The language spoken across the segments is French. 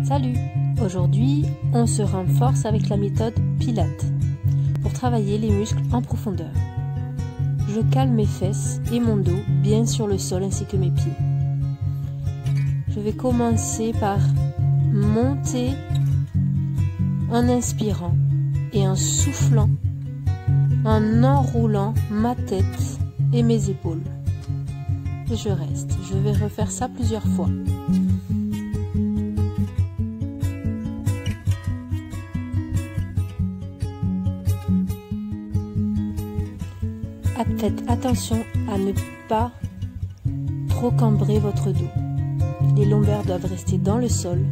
Salut! Aujourd'hui, on se renforce avec la méthode Pilates pour travailler les muscles en profondeur. Je cale mes fesses et mon dos bien sur le sol ainsi que mes pieds. Je vais commencer par monter en inspirant et en soufflant, en enroulant ma tête et mes épaules. Et je reste. Je vais refaire ça plusieurs fois. Faites attention à ne pas trop cambrer votre dos. Les lombaires doivent rester dans le sol,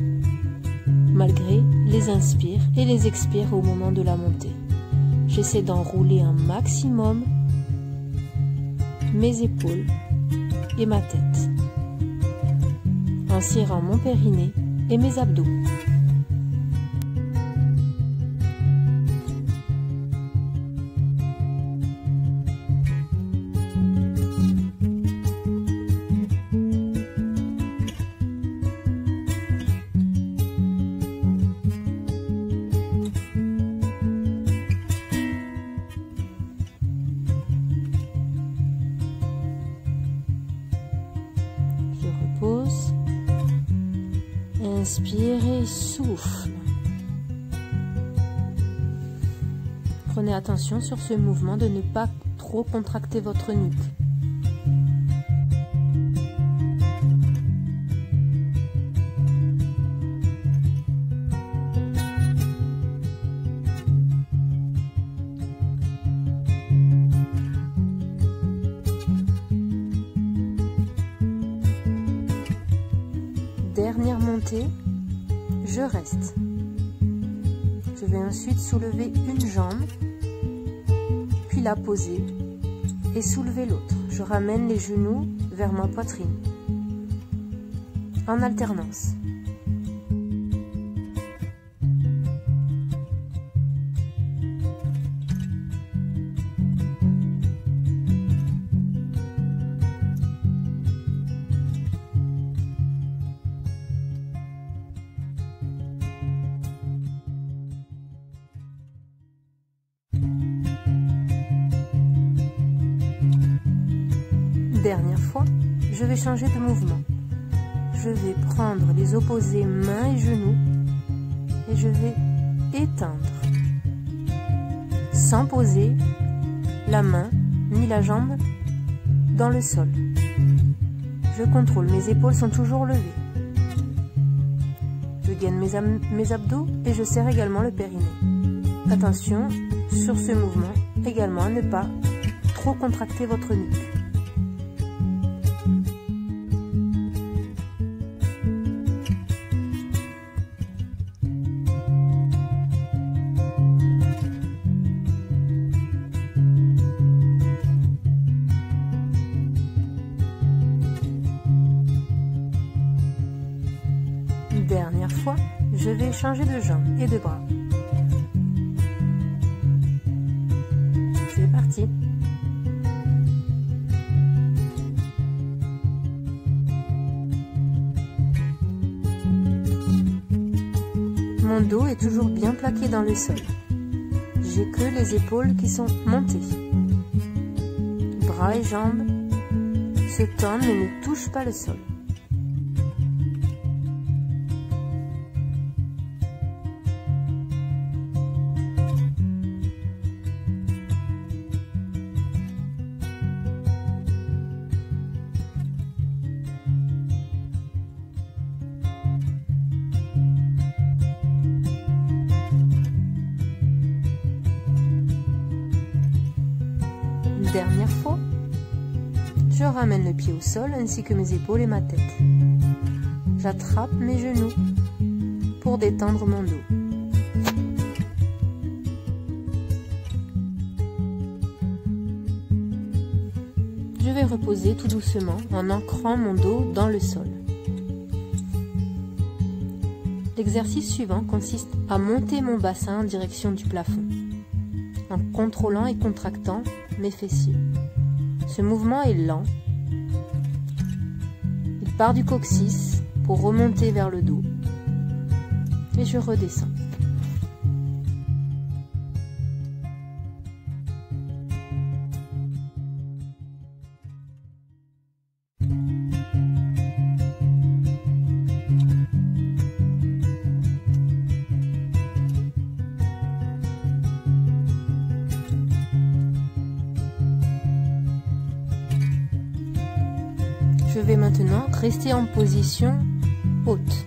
malgré les inspires et les expires au moment de la montée. J'essaie d'enrouler un maximum mes épaules et ma tête, en serrant mon périnée et mes abdos. Inspirez, souffle. Prenez attention sur ce mouvement de ne pas trop contracter votre nuque. Dernière montée, je reste. Je vais ensuite soulever une jambe, puis la poser et soulever l'autre. Je ramène les genoux vers ma poitrine, en alternance. Dernière fois, je vais changer de mouvement. Je vais prendre les opposés mains et genoux et je vais étendre sans poser la main ni la jambe dans le sol. Je contrôle, mes épaules sont toujours levées. Je gaine mes abdos et je serre également le périnée. Attention sur ce mouvement également à ne pas trop contracter votre nuque. Dernière fois, je vais changer de jambes et de bras. C'est parti. Mon dos est toujours bien plaqué dans le sol. J'ai que les épaules qui sont montées. Bras et jambes se tendent mais ne touchent pas le sol. Dernière fois, je ramène le pied au sol ainsi que mes épaules et ma tête. J'attrape mes genoux pour détendre mon dos. Je vais reposer tout doucement en ancrant mon dos dans le sol. L'exercice suivant consiste à monter mon bassin en direction du plafond, en contrôlant et contractant mes fessiers. Ce mouvement est lent. Il part du coccyx pour remonter vers le dos. et je redescends. Je vais maintenant rester en position haute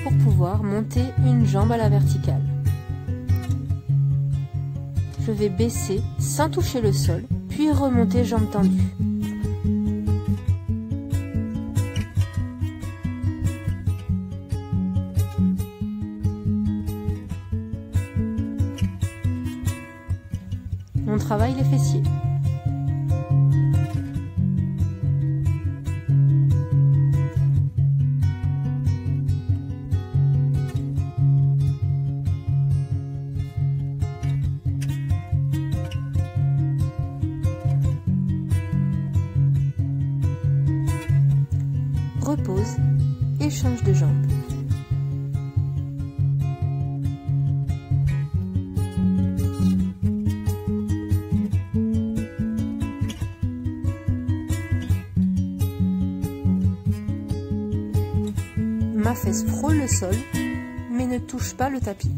pour pouvoir monter une jambe à la verticale. Je vais baisser sans toucher le sol, puis remonter jambe tendue. On travaille les fessiers. Repose et change de jambe. Ma fesse frôle le sol, mais ne touche pas le tapis.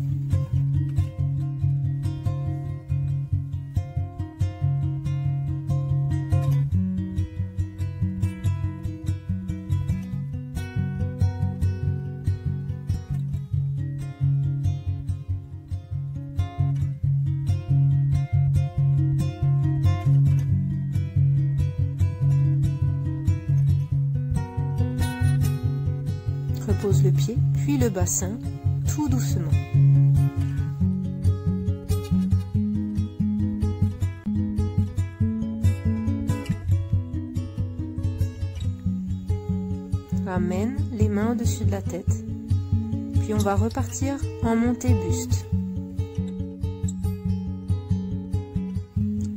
Repose le pied, puis le bassin, tout doucement. Ramène les mains au-dessus de la tête, puis on va repartir en montée buste.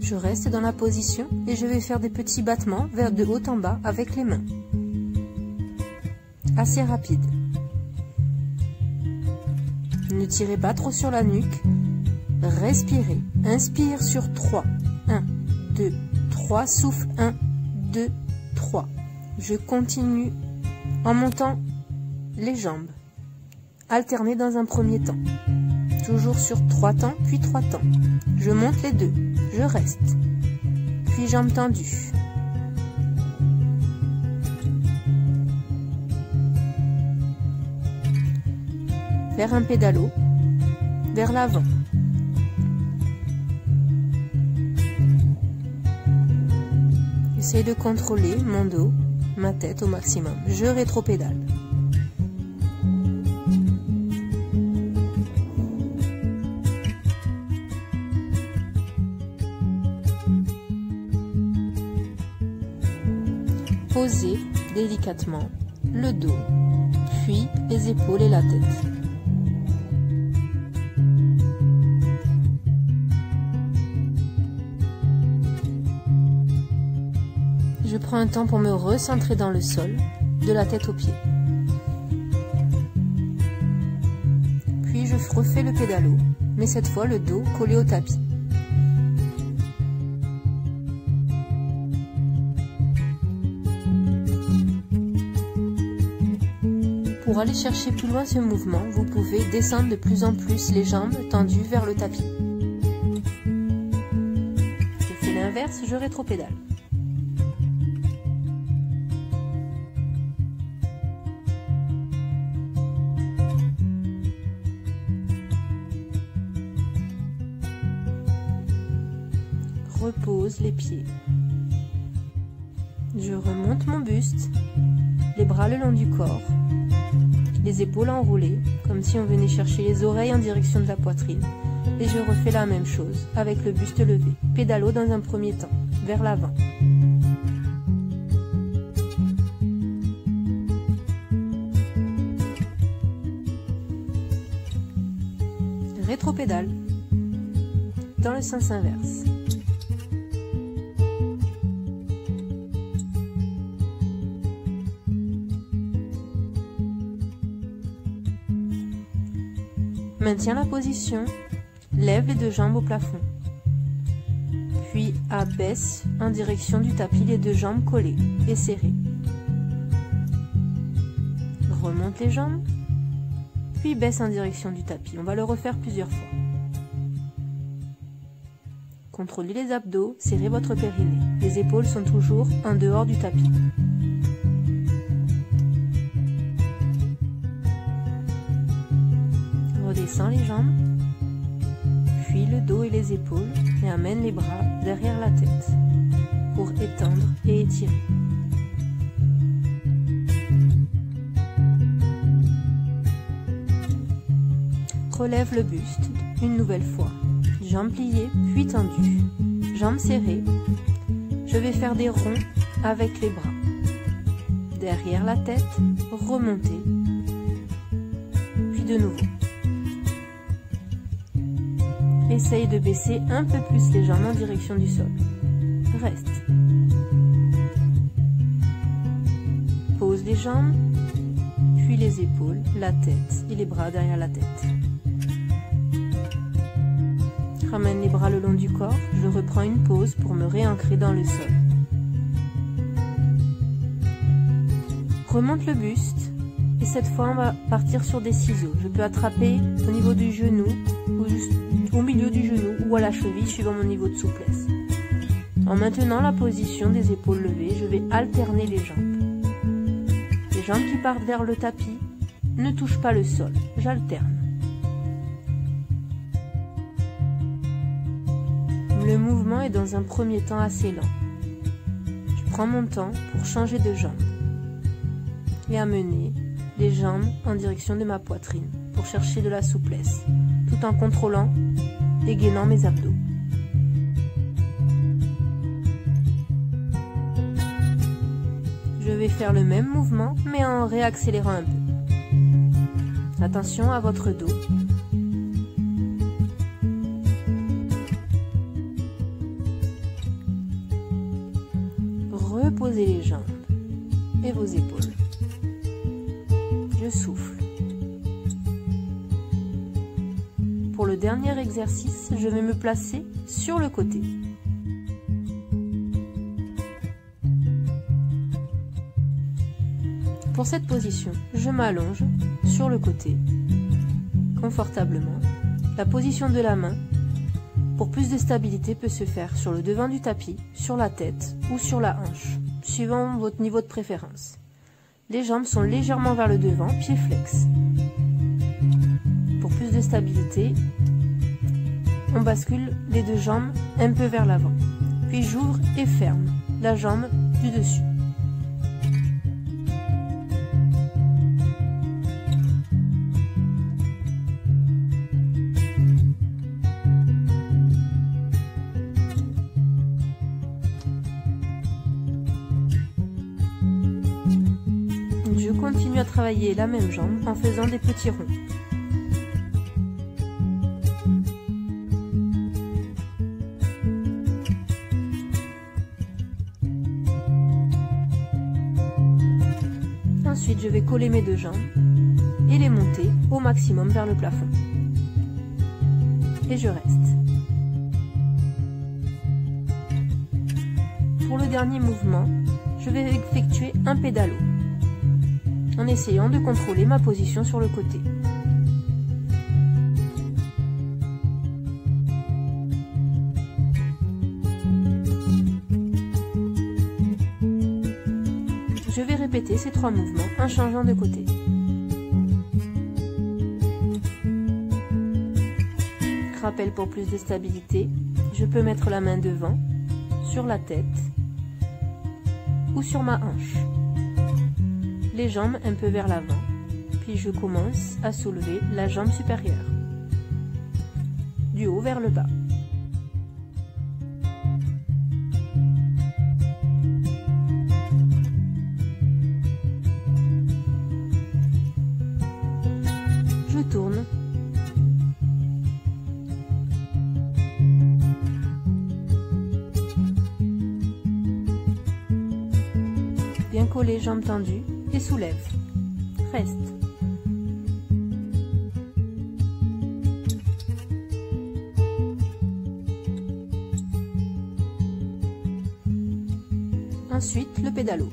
Je reste dans la position et je vais faire des petits battements vers de haut en bas avec les mains. Assez rapide. Ne tirez pas trop sur la nuque. Respirez. Inspire sur 3. 1, 2, 3. Souffle 1, 2, 3. Je continue en montant les jambes. Alternez dans un premier temps. Toujours sur 3 temps, puis 3 temps. Je monte les deux. Je reste. Puis jambes tendues. Faire un pédalo vers l'avant. J'essaie de contrôler mon dos, ma tête au maximum. Je rétropédale. Posez délicatement le dos, puis les épaules et la tête. Je prends un temps pour me recentrer dans le sol, de la tête aux pieds. Puis je refais le pédalo, mais cette fois le dos collé au tapis. Pour aller chercher plus loin ce mouvement, vous pouvez descendre de plus en plus les jambes tendues vers le tapis. Je fais l'inverse, je rétropédale. Repose les pieds. Je remonte mon buste, les bras le long du corps, les épaules enroulées, comme si on venait chercher les oreilles en direction de la poitrine. Et je refais la même chose avec le buste levé. Pédalo dans un premier temps, vers l'avant. Rétropédale dans le sens inverse. Maintiens la position, lève les deux jambes au plafond. Puis abaisse en direction du tapis les deux jambes collées et serrées. Remonte les jambes, puis baisse en direction du tapis. On va le refaire plusieurs fois. Contrôlez les abdos, serrez votre périnée. Les épaules sont toujours en dehors du tapis. Redescends les jambes, puis le dos et les épaules et amène les bras derrière la tête pour étendre et étirer. Relève le buste une nouvelle fois. Jambes pliées puis tendues. Jambes serrées. Je vais faire des ronds avec les bras. Derrière la tête, remonter. Puis de nouveau. Essaye de baisser un peu plus les jambes en direction du sol. Reste. Pose les jambes, puis les épaules, la tête et les bras derrière la tête. Ramène les bras le long du corps, je reprends une pause pour me réancrer dans le sol. Remonte le buste et cette fois on va partir sur des ciseaux. Je peux attraper au niveau du genou ou juste au milieu du genou ou à la cheville suivant mon niveau de souplesse. En maintenant la position des épaules levées, je vais alterner les jambes. Les jambes qui partent vers le tapis ne touchent pas le sol, j'alterne. Le mouvement est dans un premier temps assez lent. Je prends mon temps pour changer de jambe et amener les jambes en direction de ma poitrine pour chercher de la souplesse, tout en contrôlant et gainant mes abdos. Je vais faire le même mouvement mais en réaccélérant un peu. Attention à votre dos. Reposez les jambes et vos épaules. Je souffle. Pour le dernier exercice, je vais me placer sur le côté. Pour cette position, je m'allonge sur le côté, confortablement. La position de la main, pour plus de stabilité, peut se faire sur le devant du tapis, sur la tête ou sur la hanche, suivant votre niveau de préférence. Les jambes sont légèrement vers le devant, pieds flex. Pour plus de stabilité, on bascule les deux jambes un peu vers l'avant. Puis j'ouvre et ferme la jambe du dessus. Je continue à travailler la même jambe en faisant des petits ronds. Ensuite, je vais coller mes deux jambes et les monter au maximum vers le plafond. Et je reste. Pour le dernier mouvement, je vais effectuer un pédalo, en essayant de contrôler ma position sur le côté. Je vais répéter ces trois mouvements en changeant de côté. Rappel pour plus de stabilité, je peux mettre la main devant, sur la tête ou sur ma hanche. Les jambes un peu vers l'avant, puis je commence à soulever la jambe supérieure, du haut vers le bas. Je tourne. Bien coller, jambes tendues. Et soulève. Reste. Ensuite, le pédalo.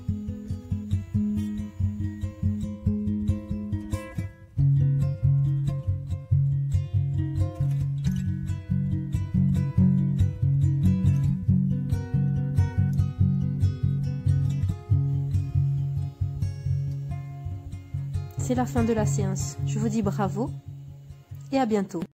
C'est la fin de la séance. Je vous dis bravo et à bientôt.